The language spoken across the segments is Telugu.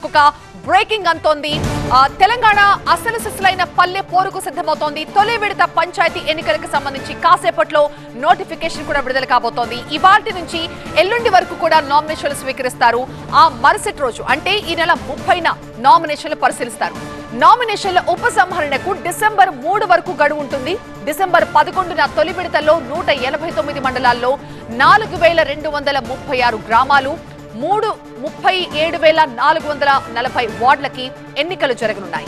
ఒక బ్రేకింగ్ అంతోంది. తెలంగాణ అసలు సిసలైన పల్లె పోరుకు సిద్ధమవుతోంది. తొలి విడత పంచాయతీ ఎన్నికలకు సంబంధించి కాసేపట్లో నోటిఫికేషన్ కూడా విడుదల కాబోతోంది. ఇవాల్టి నుంచి ఎల్లుండి వరకు కూడా నామినేషన్లు స్వీకరిస్తారు. ఆ మరుసటి రోజు అంటే ఈ నెల 30న నామినేషన్లు పరిశీలిస్తారు. నామినేషన్ల ఉపసంహరణకు డిసెంబర్ 3 వరకు గడువు ఉంటుంది. డిసెంబర్ 11న తొలి విడతల్లో 189 మండలాల్లో 4236 గ్రామాలు 37,440 వార్డులకి ఎన్నికలు జరగనున్నాయి.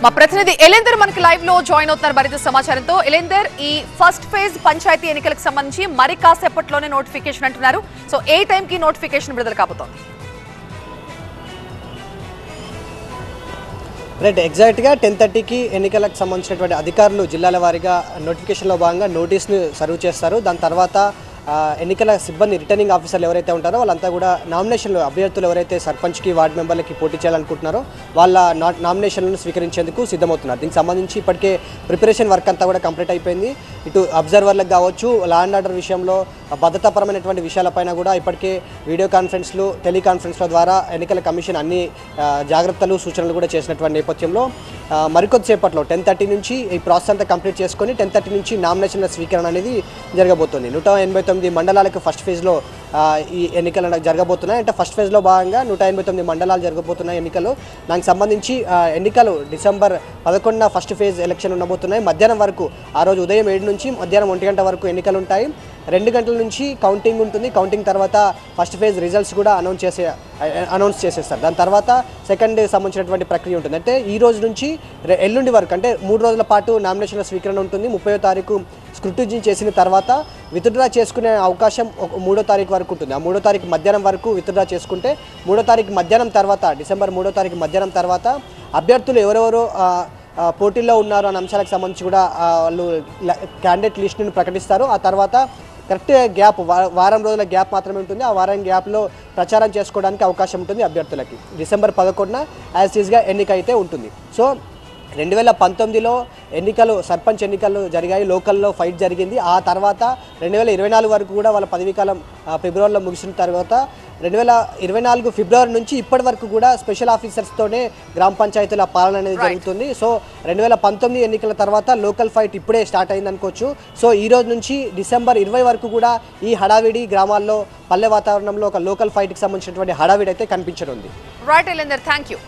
మా ప్రతినిధి ఎలేందర్ మనకి లైవ్ లో జాయిన్ అవుతున్నారు మరింత సమాచారంతో. ఎలేందర్, ఈ ఫస్ట్ ఫేజ్ పంచాయతీ ఎన్నికలకు సంబంధించి మరి కాసేపట్లోనే నోటిఫికేషన్ అంటున్నారు. సో ఏ టైంకి నోటిఫికేషన్ విడుదల కాబోతోంది? రైట్, ఎగ్జాక్ట్గా 10:30కి ఎన్నికలకు సంబంధించినటువంటి అధికారులు జిల్లాల వారీగా నోటిఫికేషన్లో భాగంగా నోటీస్ను సర్వ్ చేస్తారు. దాని తర్వాత ఎన్నికల సిబ్బంది రిటర్నింగ్ ఆఫీసర్లు ఎవరైతే ఉంటారో వాళ్ళంతా కూడా నామినేషన్లు అభ్యర్థులు ఎవరైతే సర్పంచ్కి వార్డు మెంబర్లకి పోటీ చేయాలనుకుంటున్నారో వాళ్ళ నామినేషన్లను స్వీకరించేందుకు సిద్ధమవుతున్నారు. దీనికి సంబంధించి ఇప్పటికే ప్రిపరేషన్ వర్క్ అంతా కూడా కంప్లీట్ అయిపోయింది. ఇటు అబ్జర్వర్లకు కావచ్చు, లా అండ్ ఆర్డర్ విషయంలో భద్రతాపరమైనటువంటి విషయాలపైన కూడా ఇప్పటికే వీడియో కాన్ఫరెన్స్లు, టెలికాన్ఫరెన్స్ల ద్వారా ఎన్నికల కమిషన్ అన్ని జాగ్రత్తలు సూచనలు కూడా చేసినటువంటి నేపథ్యంలో మరికొద్దిసేపట్లో 10:30 నుంచి ఈ ప్రాసెస్ అంతా కంప్లీట్ చేసుకొని 10:30 నుంచి నామినేషన్ల స్వీకరణ అనేది జరగబోతుంది. 189 మండలాలకు ఫస్ట్ ఫేజ్లో ఈ ఎన్నికలు జరగబోతున్నాయి. అంటే ఫస్ట్ ఫేజ్లో భాగంగా 189 మండలాలు జరగబోతున్నాయి ఎన్నికలు. దానికి సంబంధించి ఎన్నికలు డిసెంబర్ 11న ఫస్ట్ ఫేజ్ ఎలక్షన్ ఉండబోతున్నాయి. మధ్యాహ్నం వరకు, ఆ రోజు ఉదయం 7 నుంచి మధ్యాహ్నం 1 గంట వరకు ఎన్నికలు ఉంటాయి. 2 గంటల నుంచి కౌంటింగ్ ఉంటుంది. కౌంటింగ్ తర్వాత ఫస్ట్ ఫేజ్ రిజల్ట్స్ కూడా అనౌన్స్ చేసేస్తారు. దాని తర్వాత సెకండ్ సంబంధించినటువంటి ప్రక్రియ ఉంటుంది. అంటే ఈ రోజు నుంచి ఎల్లుండి వరకు, అంటే 3 రోజుల పాటు నామినేషన్ల స్వీకరణ ఉంటుంది. 30వ తారీఖు స్క్రూటినీ చేసిన తర్వాత విత్డ్రా చేసుకునే అవకాశం 3వ తారీఖు వరకు ఉంటుంది. ఆ 3వ తారీఖు మధ్యాహ్నం వరకు విత్డ్రా చేసుకుంటే 3వ తారీఖు మధ్యాహ్నం తర్వాత, డిసెంబర్ 3వ తారీఖు మధ్యాహ్నం తర్వాత అభ్యర్థులు ఎవరెవరు పోటీల్లో ఉన్నారు అనే అంశాలకు సంబంధించి కూడా వాళ్ళు క్యాండిడేట్ లిస్టును ప్రకటిస్తారు. ఆ తర్వాత కరెక్ట్ గ్యాప్, వారం రోజుల గ్యాప్ మాత్రమే ఉంటుంది. ఆ వారం గ్యాప్లో ప్రచారం చేసుకోవడానికి అవకాశం ఉంటుంది అభ్యర్థులకి. డిసెంబర్ 11న యాజ్ ఈజ్గా ఎన్నిక అయితే ఉంటుంది. సో 2019లో ఎన్నికలు, సర్పంచ్ ఎన్నికలు జరిగాయి, లోకల్లో ఫైట్ జరిగింది. ఆ తర్వాత 2024 వరకు కూడా వాళ్ళ పదవీకాలం ఫిబ్రవరిలో ముగిసిన తర్వాత 2024 ఫిబ్రవరి నుంచి ఇప్పటి వరకు కూడా స్పెషల్ ఆఫీసర్స్తోనే గ్రామ పంచాయతీల పాలన అనేది జరుగుతుంది. సో 2019 ఎన్నికల తర్వాత లోకల్ ఫైట్ ఇప్పుడే స్టార్ట్ అయింది అనుకోవచ్చు. సో ఈ రోజు నుంచి డిసెంబర్ 20 వరకు కూడా ఈ హడావిడి గ్రామాల్లో, పల్లె వాతావరణంలో ఒక లోకల్ ఫైట్కి సంబంధించినటువంటి హడావిడి అయితే కనిపించనుంది. Right Elender, thank you.